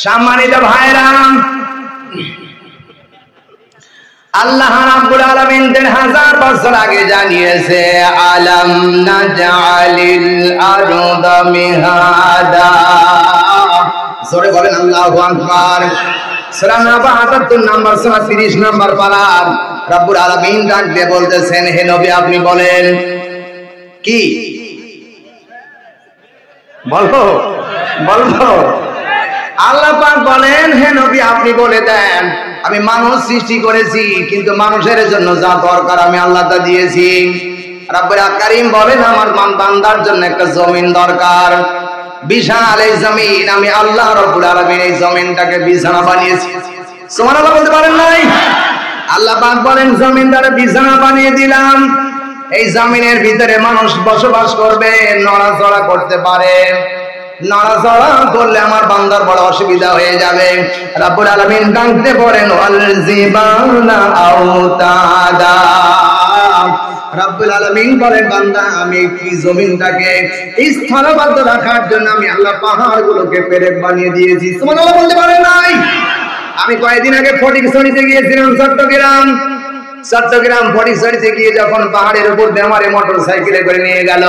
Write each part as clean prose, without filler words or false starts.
সম্মানিত ভাইরা, আল্লাহ রাব্বুল আলামিন 1000 বছর আগে জানিয়েছে আলাম নাজআলিল আরদা মিহাদা। জোরে বলেন আল্লাহু আকবার। সূরা নাবা ৭৮ নম্বর সূরা ৩০ নম্বর পারা রাব্বুল আলামিন ডাক দিয়ে বলতেছেন, হে নবী আপনি বলেন। কি বলবো? আল্লাহ পাক বলেন, হে নবী আপনি বলে দেন আমি মানুষ সৃষ্টি করেছি, কিন্তু মানুষের জন্য যা দরকার আমি আল্লাহ তা দিয়েছি। রব্বুল কারীম বলেন আমার বান্দার জন্য একটা জমিন দরকার, বিশাল এই জমিন আমি আল্লাহ রব্বুল আলামিন এই জমিনটাকে বিছানা বানিয়েছি। সুবহানাল্লাহ বলতে পারেন নাই? আল্লাহ পাক বলেন জমিনটারে বিছানা বানিয়ে দিলাম, এই জমিনের ভিতরে মানুষ বসবাস করবে, নড়াচড়া করতে পারে। নড়াচড়া করলে আমার বান্দার বড় অসুবিধা হয়ে যাবে। রাব্বুল আলামিন ডাকতে পারেন ওয়াল জিবালা আওতাদা। রাব্বুল আলামিন বলেন বান্দা আমি কি জমিনটাকে স্থলবদ্ধ রাখার জন্য আমি আল্লাহ পাহাড়গুলোকে পেরেক বানিয়ে দিয়েছি। সুবহানাল্লাহ বলতে পারেন নাই? আমি কয়েকদিন আগে ফটিকছড়িতে গিয়েছিলাম, চট্টগ্রাম ফটিকছড়িতে গিয়ে যখন পাহাড়ের উপর দিয়ে আমার মোটরসাইকেলে করে নিয়ে গেল,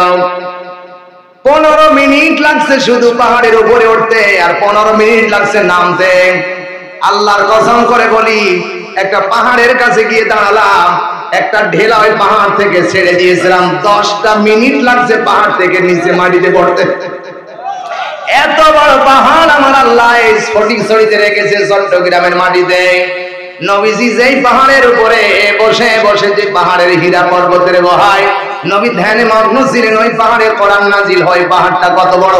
15 মিনিট লাগছে শুধু পাহাড়ের উপরে উঠতে, আর 15 মিনিট লাগছে নামতে। আল্লাহর কসম করে বলি, একটা পাহাড়ের কাছে গিয়ে দাঁড়ালাম, একটা ঢেলা ওই পাহাড় থেকে ছেড়ে দিয়েছিলাম, 10টা মিনিট লাগছে পাহাড় থেকে নিচে মাটিতে পড়তে। এত বড় পাহাড় আমার আল্লাহ এই ফটিকছড়িতে রেখেছে, চট্টগ্রামের মাটিতে। নবীজি যেই পাহাড়ের উপরে বসে বসে যে পাহাড়ের হীরা পর্বতের গুহায় নবী ধ্যানে মগ্ন ছিলেন, ওই পাহাড়ে কোরআন নাজিল হয়। পাহাড়টা কত বড়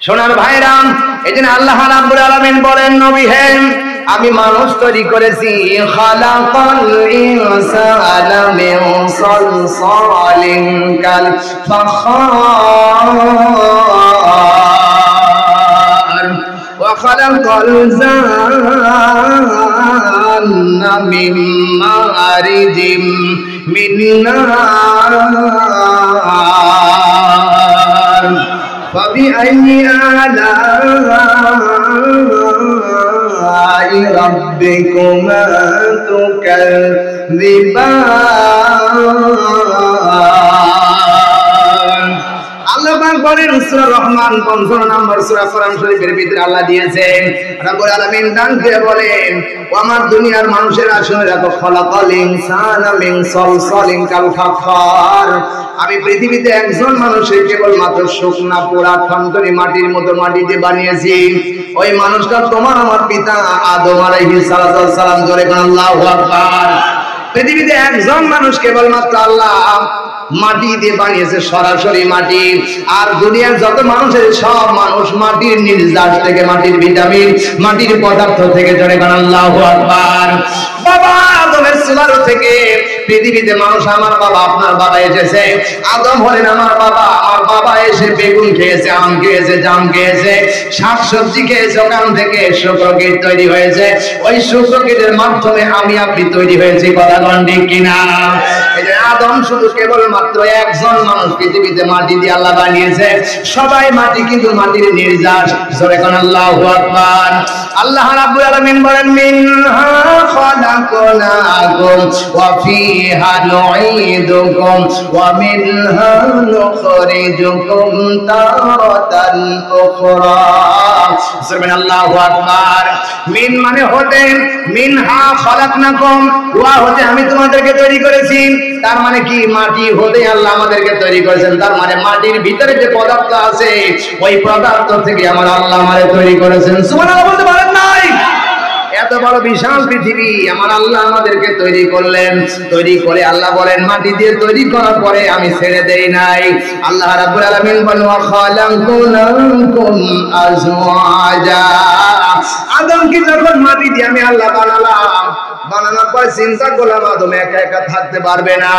সোনার ভাইরা! এজন্য আল্লাহ রাব্বুল আলামিন বলেন নবী হে আমি মানুষ তৈরি করেছি, খালাকাল ইনসানা মিন সালসালিন কাল ফাখার ওয়া খালাকাল জান্না মিন মারিজিম মিন নার ফাবিআইয়ি আলাই রাব্বিকুমা তুকাযযিবান। আল্লাহ পাক বলেন সূরা রহমান 15 নম্বর সূরা কোরআন শরীফের ভিতরে আল্লাহ দিয়েছেন, রব্বুল আলামিন ডাক দিয়ে বলেন ও আমার দুনিয়ার মানুষেরা শুনে রাখো, খালাকাল ইনসানা মিন সালসালিন কাল ফাখার। আমি পৃথিবীতে একজন মানুষের কেবলমাত্র শুকনা পোড়া থনথনি মাটির মতো মাটি দিয়ে বানিয়েছি। ওই মানুষটা তোমার আমার পিতা আদম আলাইহিস সালাম। জোরে বলেন আল্লাহু আকবার। পৃথিবীতে একজন মানুষ কেবলমাত্র আল্লাহ মাটি দিয়ে বানিয়েছে, সরাসরি মাটি। আর দুনিয়ার যত মানুষের সব মানুষ মাটির নির্যাস থেকে, মাটির ভিটামিন, মাটির পদার্থ থেকে। জোরে বলেন আল্লাহু আকবার। বাবা আদমের সুলার থেকে পৃথিবীতে মানুষ আমার বাবা আপনার বাবা এসেছে। আদম হলেন আমার বাবা, আমার বাবা এসে বেগুন খেয়েছে, আম খেয়েছে, জাম খেয়েছে, শাকসবজি খেয়েছে, ওখান থেকে শুক্রকীট তৈরি হয়েছে। ওই শুক্রকীটের মাধ্যমে আমি আপনি তৈরি হয়েছি। কথা বলেন ঠিক কিনা? এই যে আদম শুধু কেবলমাত্র একজন মানুষ পৃথিবীতে মাটি দিয়ে আল্লাহ বানিয়েছে। সবাই মাটি, কিন্তু মাটির নির্যাস। জোরে বলেন আল্লাহু আকবার। আল্লাহ রাব্বুল আলামিন বলেন মিনহা খালাকনাকুম ওয়া ফিহা নুঈদুকুম ওয়া মিনহা নুখরিজুকুম তারাতান উখরা। সুবহান আল্লাহু আকবার। মিন মানে হতে, মিনহা খালাকনাকুম, ওয়া হতে আমি তোমাদেরকে তৈরি করেছি। তার মানে কি? মাটি হতে আল্লাহ আমাদেরকে তৈরি করেছেন। তার মানে মাটির ভিতরে যে পদার্থ আছে ওই পদার্থ থেকে আমার আল্লাহ আমাদের তৈরি করেছেন। সুবহানাল্লাহ বলতে পারেন নাই? এত বড় বিশাল পৃথিবী আমার আল্লাহ আমাদেরকে তৈরি করলেন। তৈরি করে আল্লাহ বলেন মাটি দিয়ে তৈরি করার পরে আমি ছেড়ে দেই নাই। আল্লাহ রাব্বুল আলামিন বলেন ওয়া খালাকুনাকুম আজওয়াজা। আদমকে যখন মাটি দিয়ে আমি আল্লাহ বানালাম, বানানোর পর চিন্তা করলাম আদম একা একা থাকতে পারবে না।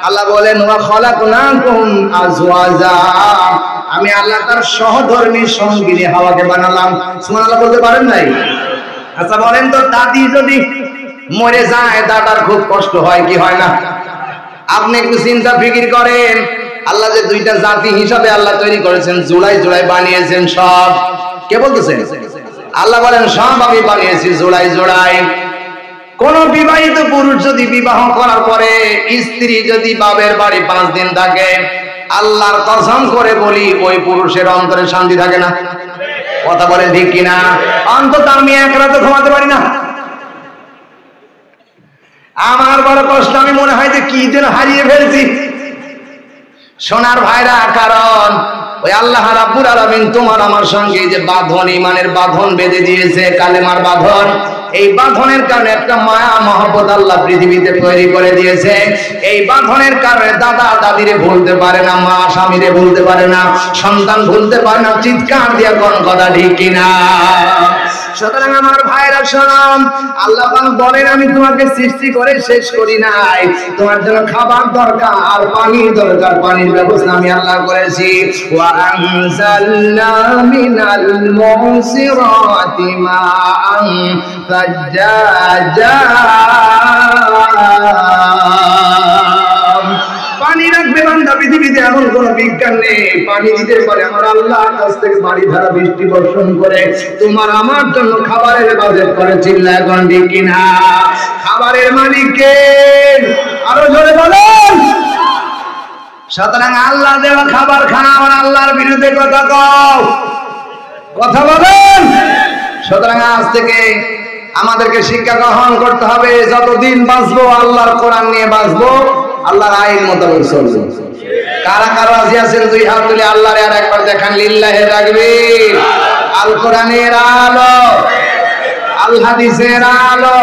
আল্লাহ বলেন ওয়া খালাকুনাকুম আজওয়াজা। আমি আল্লাহ তার সহধর্মী সঙ্গিনী হাওয়াকে বানালাম। সুবহানাল্লাহ বলতে পারেন নাই? আচ্ছা বলেন তো, দাদি যদি মরে যায় দাদার খুব কষ্ট হয় কি হয় না? আপনি একটু চিন্তা ফিকির করেন। আল্লাহ যে দুইটা জাতি হিসাবে আল্লাহ তৈরি করেছেন, জোড়ায় জোড়ায় বানিয়েছেন সব। কে বলতেছেন? আল্লাহ বলেন সব আমি বানিয়েছি জোড়াই জোড়াই। কোন বিবাহিত পুরুষ যদি বিবাহ করার পরে স্ত্রী যদি বাবের বাড়ি 5 দিন থাকে, আল্লাহর কসম করে বলি ওই পুরুষের অন্তরে শান্তি থাকে না। কথা বলে ঠিক কিনা? অন্তত আমি এক রাতে ঘুমাতে পারি না। আমার বড় কষ্ট, আমি মনে হয় যে কি যেন হারিয়ে ফেলছি। সোনার ভাইরা, কারণ ওই আল্লাহ রাব্বুল আলামিন তোমার আমার সঙ্গে যে বাঁধন, ইমানের বাঁধন বেঁধে দিয়েছে, কালেমার বাঁধন, এই বাঁধনের কারণে একটা মায়া মহব্বত আল্লাহ পৃথিবীতে তৈরি করে দিয়েছে। এই বাঁধনের কারণে দাদা দাদিরে ভুলতে পারে না, মা স্বামীরে ভুলতে পারে না, সন্তান ভুলতে পারে না। চিৎকার দিয়ে কোন কথা ঠিক কিনা? সুতরাং আমার ভাইরা শোনাম, আল্লাহ বলেন আমি তোমাকে সৃষ্টি করে শেষ করি নাই, তোমার জন্য খাবার দরকার, পানি দরকার, পানির ব্যবস্থা আমি আল্লাহ করেছি। ওয়া আনজালনা মিনাল মুসিরাতি মাআন সাজ্জাজা, পানি রাখবে বান্দা। পৃথিবীতে এমন কোন বিজ্ঞান নেই পানি দিতে পারে আমার আল্লাহর কাছ থেকে বাড়ি ধারা বৃষ্টি বর্ষণ করে তোমার আমার জন্য খাবারের বাজেট করে। চিল্লা এখন ঠিক কিনা? খাবারের মালিককে আরো জোরে বলেন। সুতরাং আল্লাহ দেওয়া খাবার খানা আমার আল্লাহর বিরুদ্ধে কথা কও, কথা বলেন। সুতরাং আজ থেকে আমাদেরকে শিক্ষা গ্রহণ করতে হবে, যতদিন বাঁচবো আল্লাহর কোরআন নিয়ে বাঁচবো, আল্লাহর আইন মোতাবেক চলবো। কারা কারা রাজি আছেন? 2 হাত তুলে আল্লাহর আর একবার দেখান লিল্লাহি তাকবীর। আল কোরআনের আলো, আল হাদিসের আলো।